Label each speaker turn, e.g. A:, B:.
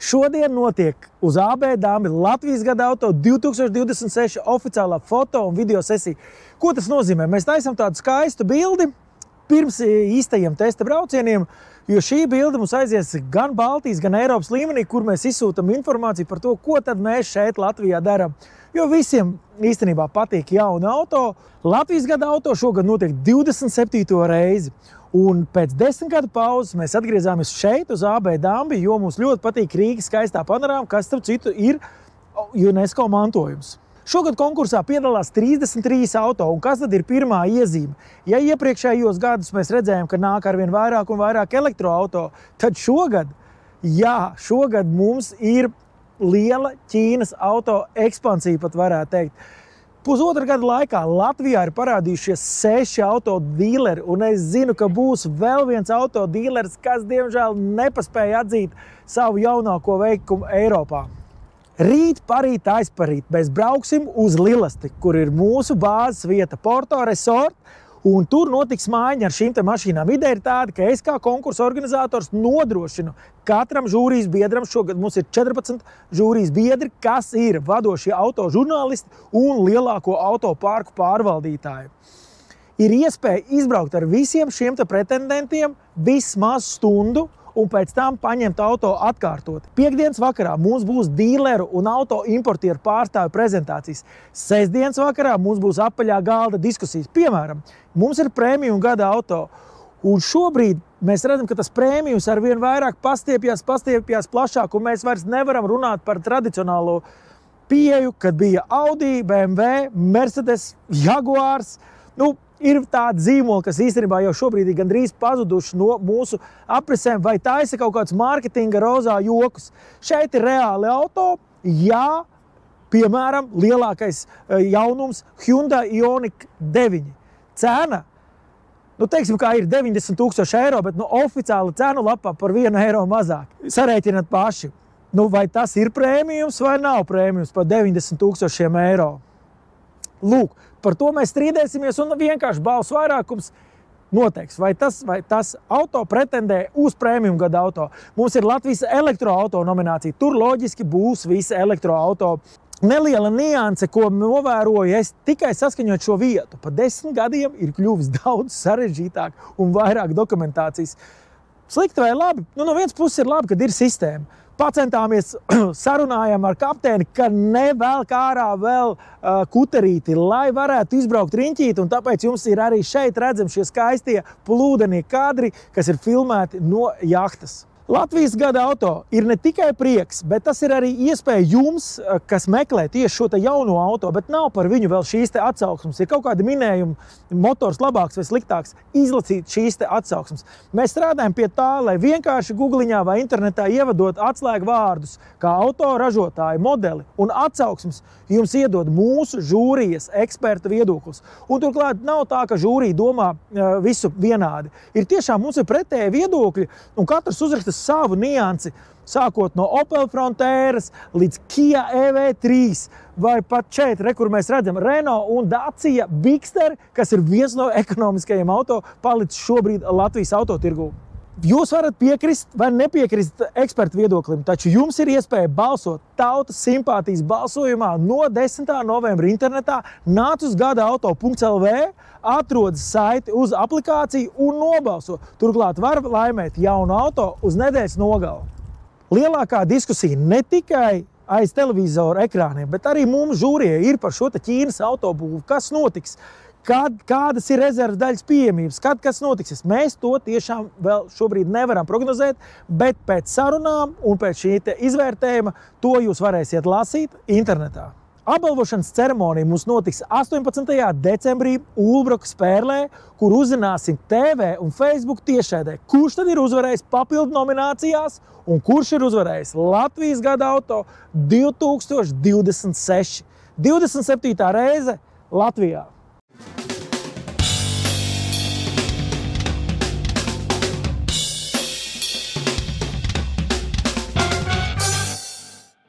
A: Šodien notiek uz AB Dambi Latvijas gada auto 2026 oficiālā foto un video sesija. Ko tas nozīmē? Mēs taisam tādu skaistu bildi pirms īstajiem testa braucieniem, jo šī bilde mums aizies gan Baltijas, gan Eiropas līmenī, kur mēs izsūtam informāciju par to, ko tad mēs šeit Latvijā darām. Jo visiem īstenībā patīk jauna auto. Latvijas gada auto šogad notiek 27. reizi. Un pēc 10 gadu pauzes mēs atgriezāmies šeit uz AB Dambi, jo mums ļoti patīk Rīgas skaistā panorāma, kas, starp citu, ir UNESCO mantojums. Šogad konkursā piedalās 33 auto, un kas tad ir pirmā iezīme? Ja iepriekšējos gadus mēs redzējām, ka nāk arvien vairāk un vairāk elektroauto, tad šogad mums ir liela Ķīnas auto ekspansija, pat varētu teikt. Pusotra gada laikā Latvijā ir parādījušies 6 auto dīleri, un es zinu, ka būs vēl viens auto dīleris, kas, diemžēl, nepaspēja atzīt savu jaunāko veikumu Eiropā. Rīt, parīt, aizparīt mēs brauksim uz Lilasti, kur ir mūsu bāzes vieta Porto Resort, un tur notiks mājiņa ar šīm te mašīnām. Ideja ir tāda, ka es kā konkursa organizators nodrošinu katram žūrijas biedram, šogad mums ir 14 žūrijas biedri, kas ir vadošie auto žurnālisti un lielāko auto parku pārvaldītāji. Ir iespēja izbraukt ar visiem šiem te pretendentiem vismaz stundu, un pēc tam paņemt auto atkārtot. Piektdienas vakarā mums būs dīleru un auto importieru pārstāvju prezentācijas. Sestdienas vakarā mums būs apaļā galda diskusijas. Piemēram, mums ir premium gada auto, un šobrīd mēs redzam, ka tas premiums arvien vairāk pastiepjas plašāk, un mēs vairs nevaram runāt par tradicionālo pieeju, kad bija Audi, BMW, Mercedes, Jaguars. Ir tādi zīmoli, kas īstenībā jau šobrīd ir gandrīz pazuduši no mūsu aprisēm, vai taisa kaut kāds mārketinga rozā jokus. Šeit ir reāli auto, jā, piemēram, lielākais jaunums Hyundai Ioniq 9. Cena, teiksim, kā ir 90 000 eiro, bet oficiāla cenu lapā par 1 eiro mazāk. Sarēķināt paši, vai tas ir prēmijums vai nav prēmijums par 90 000 eiro. Lūk, par to mēs strīdēsimies, un vienkārši balsu vairākums noteiks, vai tas auto pretendē uz premium gada auto. Mums ir Latvijas elektroauto nominācija. Tur loģiski būs visi elektroauto. Neliela nianse, ko novēroju, es tikai saskaņot šo vietu. Pa 10 gadiem ir kļuvis daudz sarežģītāk un vairāk dokumentācijas. Slikti vai labi? No vienas puses ir labi, kad ir sistēma. Pacentāmies, sarunājam ar kapteini, ka nevelk ārā vēl kuterīti, lai varētu izbraukt riņķīt, un tāpēc jums ir arī šeit redzami šie skaistie plūdenie kadri, kas ir filmēti no jahtas. Latvijas gada auto ir ne tikai prieks, bet tas ir arī iespēja jums, kas meklē tieši šo te jauno auto, bet nav par viņu vēl šīs te atsauksmes. Ir kaut kādi minējumi, motors labāks vai sliktāks, izlasīt šīs te atsauksmes. Mēs strādājam pie tā, lai vienkārši Googliņā vai internetā ievadot atslēgu vārdus, kā auto ražotāji, modeli un atsauksmes jums iedod mūsu žūrijas eksperta viedoklis. Un turklāt nav tā, ka žūrija domā visu vienādi. Ir tiešām mums ir pretēji viedokļi, un katrs uzraksta savu niansi, sākot no Opel Frontēras līdz Kia EV3, vai pat šeit, kur mēs redzam Renault un Dacia Bigster, kas ir viens no ekonomiskajiem auto palicis šobrīd Latvijas autotirgū. Jūs varat piekrist vai nepiekrist ekspertu viedoklim, taču jums ir iespēja balsot tautas simpātijas balsojumā no 10. novembra internetā. Nāc uz gadaauto.lv, atrod saiti uz aplikāciju un nobalso. Turklāt var laimēt jaunu auto uz nedēļas nogalu. Lielākā diskusija ne tikai aiz televizoru ekrāniem, bet arī mums žūrijai ir par šo te Ķīnas autobūvu. Kas notiks? Kādas ir rezerves daļas pieejamības, kad kas notiks. Mēs to tiešām vēl šobrīd nevaram prognozēt, bet pēc sarunām un pēc šī izvērtējuma to jūs varēsiet lasīt internetā. Apbalvošanas ceremonija mums notiks 18. decembrī Ulbrokas Pērlē, kur uzzināsim TV un Facebook tiešraidē, kurš tad ir uzvarējis papildu nominācijās un kurš ir uzvarējis Latvijas gada auto 2026. 27. reize Latvijā.